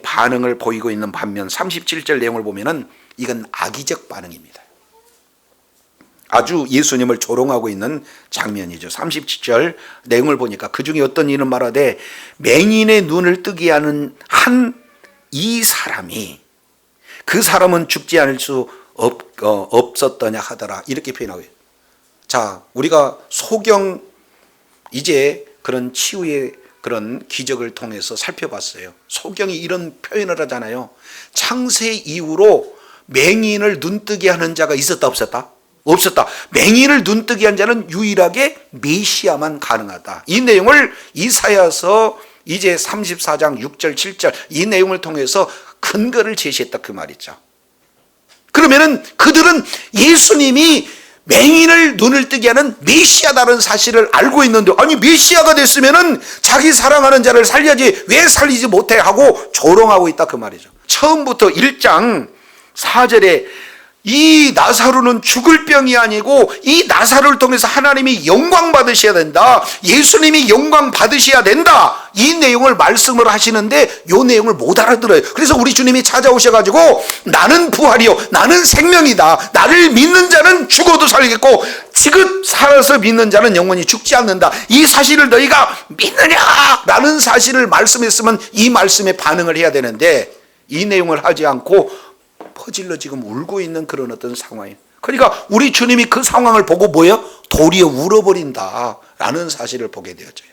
반응을 보이고 있는 반면, 37절 내용을 보면은 이건 악의적 반응입니다. 아주 예수님을 조롱하고 있는 장면이죠. 37절 내용을 보니까 그 중에 어떤 이는 말하되 맹인의 눈을 뜨게 하는 한 이 사람이, 그 사람은 죽지 않을 수 없었더냐 하더라, 이렇게 표현하고 있어요. 자, 우리가 소경 이제 그런 치유의 그런 기적을 통해서 살펴봤어요. 소경이 이런 표현을 하잖아요. 창세 이후로 맹인을 눈뜨게 하는 자가 있었다 없었다? 없었다. 맹인을 눈뜨게 한 자는 유일하게 메시아만 가능하다. 이 내용을 이사야서 이제 34장 6절 7절 이 내용을 통해서 근거를 제시했다, 그 말이죠. 그러면은 그들은 예수님이 맹인을 눈을 뜨게 하는 메시아다라는 사실을 알고 있는데, 아니 메시아가 됐으면은 자기 사랑하는 자를 살려야지 왜 살리지 못해 하고 조롱하고 있다, 그 말이죠. 처음부터 1장 4절에 이 나사로는 죽을 병이 아니고 이 나사로를 통해서 하나님이 영광 받으셔야 된다, 예수님이 영광 받으셔야 된다, 이 내용을 말씀을 하시는데 이 내용을 못 알아들어요. 그래서 우리 주님이 찾아오셔가지고 나는 부활이요 나는 생명이다, 나를 믿는 자는 죽어도 살겠고 지금 살아서 믿는 자는 영원히 죽지 않는다, 이 사실을 너희가 믿느냐 라는 사실을 말씀했으면 이 말씀에 반응을 해야 되는데 이 내용을 하지 않고 퍼질러 지금 울고 있는 그런 어떤 상황이에요. 그러니까 우리 주님이 그 상황을 보고 뭐예요? 도리어 울어버린다라는 사실을 보게 되어져요.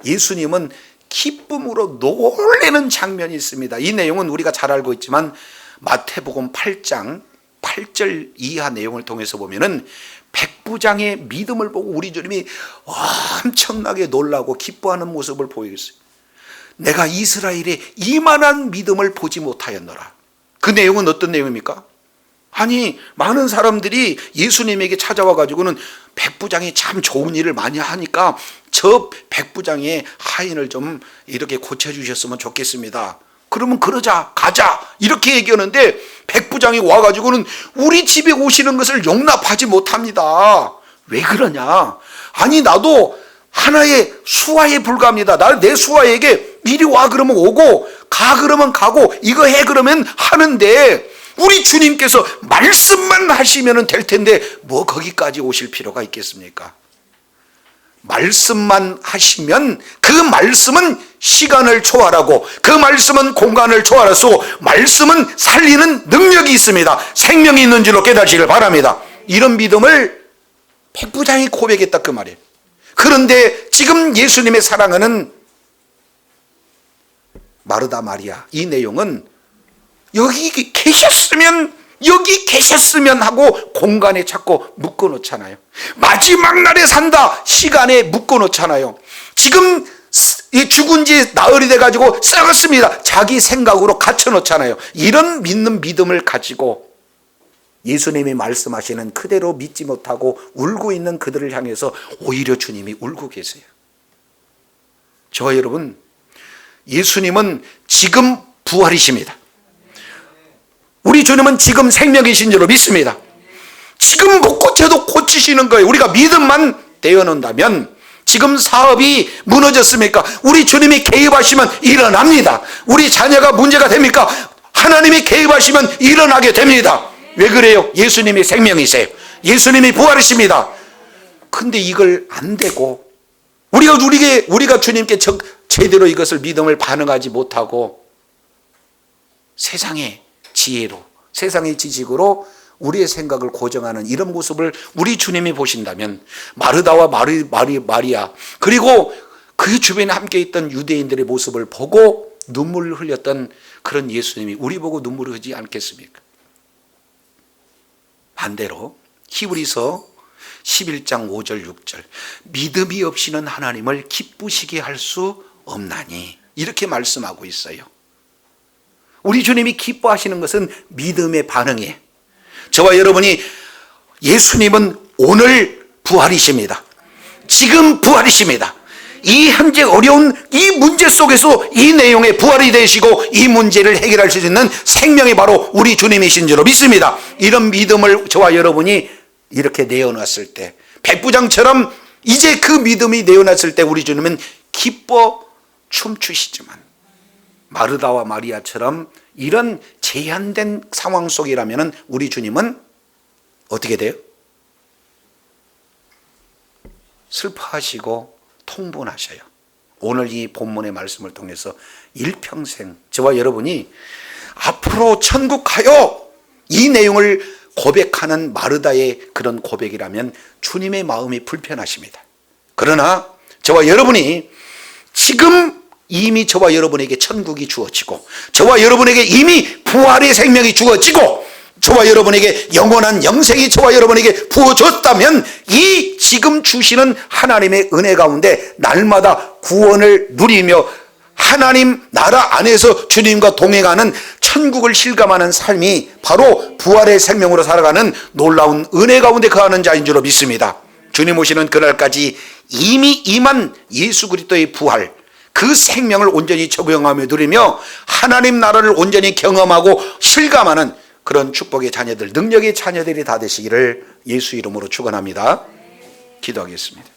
예수님은 기쁨으로 놀라는 장면이 있습니다. 이 내용은 우리가 잘 알고 있지만 마태복음 8장 8절 이하 내용을 통해서 보면은 백부장의 믿음을 보고 우리 주님이 엄청나게 놀라고 기뻐하는 모습을 보이겠어요. 내가 이스라엘에 이만한 믿음을 보지 못하였노라. 그 내용은 어떤 내용입니까? 아니, 많은 사람들이 예수님에게 찾아와 가지고는 백부장이 참 좋은 일을 많이 하니까 저 백부장의 하인을 좀 이렇게 고쳐주셨으면 좋겠습니다. 그러면 그러자, 가자, 이렇게 얘기하는데 백부장이 와가지고는 우리 집에 오시는 것을 용납하지 못합니다. 왜 그러냐? 아니, 나도 하나의 수하에 불과합니다. 내 수하에게 이리 와 그러면 오고, 가 그러면 가고, 이거 해 그러면 하는데, 우리 주님께서 말씀만 하시면 될 텐데 뭐 거기까지 오실 필요가 있겠습니까? 말씀만 하시면 그 말씀은 시간을 초월하고, 그 말씀은 공간을 초월하고, 말씀은 살리는 능력이 있습니다. 생명이 있는 줄로 깨닫기를 바랍니다. 이런 믿음을 백부장이 고백했다 그 말이에요. 그런데 지금 예수님의 사랑하는 마르다 마리아, 이 내용은 여기 계셨으면 하고 공간에 자꾸 묶어놓잖아요. 마지막 날에 산다, 시간에 묶어놓잖아요. 지금 죽은 지 나흘이 돼가지고 썩었습니다, 자기 생각으로 갇혀놓잖아요. 이런 믿는 믿음을 가지고 예수님이 말씀하시는 그대로 믿지 못하고 울고 있는 그들을 향해서 오히려 주님이 울고 계세요. 저와 여러분, 예수님은 지금 부활이십니다. 우리 주님은 지금 생명이신 줄로 믿습니다. 지금 못 고쳐도 고치시는 거예요. 우리가 믿음만 떼어놓는다면. 지금 사업이 무너졌습니까? 우리 주님이 개입하시면 일어납니다. 우리 자녀가 문제가 됩니까? 하나님이 개입하시면 일어나게 됩니다. 왜 그래요? 예수님이 생명이세요. 예수님이 부활이십니다. 근데 이걸 안 되고 우리가 주님께 제대로 이것을 믿음을 반응하지 못하고 세상의 지혜로, 세상의 지식으로 우리의 생각을 고정하는 이런 모습을 우리 주님이 보신다면, 마르다와 마리아 그리고 그 주변에 함께 있던 유대인들의 모습을 보고 눈물을 흘렸던 그런 예수님이 우리 보고 눈물을 흘리지 않겠습니까? 반대로 히브리서 11장 5절 6절, 믿음이 없이는 하나님을 기쁘시게 할 수 없나니, 이렇게 말씀하고 있어요. 우리 주님이 기뻐하시는 것은 믿음의 반응이에요. 저와 여러분이, 예수님은 오늘 부활이십니다. 지금 부활이십니다. 이 현재 어려운 이 문제 속에서 이 내용의 부활이 되시고 이 문제를 해결할 수 있는 생명이 바로 우리 주님이신 줄로 믿습니다. 이런 믿음을 저와 여러분이 이렇게 내어놨을 때, 백부장처럼 이제 그 믿음이 내어놨을 때 우리 주님은 기뻐 춤추시지만, 마르다와 마리아처럼 이런 제한된 상황 속이라면 우리 주님은 어떻게 돼요? 슬퍼하시고 통분하셔요. 오늘 이 본문의 말씀을 통해서 일평생 저와 여러분이 앞으로 천국 가요, 이 내용을 고백하는 마르다의 그런 고백이라면 주님의 마음이 불편하십니다. 그러나 저와 여러분이 지금 이미 저와 여러분에게 천국이 주어지고, 저와 여러분에게 이미 부활의 생명이 주어지고, 저와 여러분에게 영원한 영생이 저와 여러분에게 부어졌다면, 이 지금 주시는 하나님의 은혜 가운데 날마다 구원을 누리며 하나님 나라 안에서 주님과 동행하는 천국을 실감하는 삶이 바로 부활의 생명으로 살아가는 놀라운 은혜 가운데 거하는 자인 줄로 믿습니다. 주님 오시는 그날까지 이미 임한 예수 그리스도의 부활, 그 생명을 온전히 적용하며 누리며 하나님 나라를 온전히 경험하고 실감하는 그런 축복의 자녀들, 능력의 자녀들이 다 되시기를 예수 이름으로 축원합니다. 기도하겠습니다.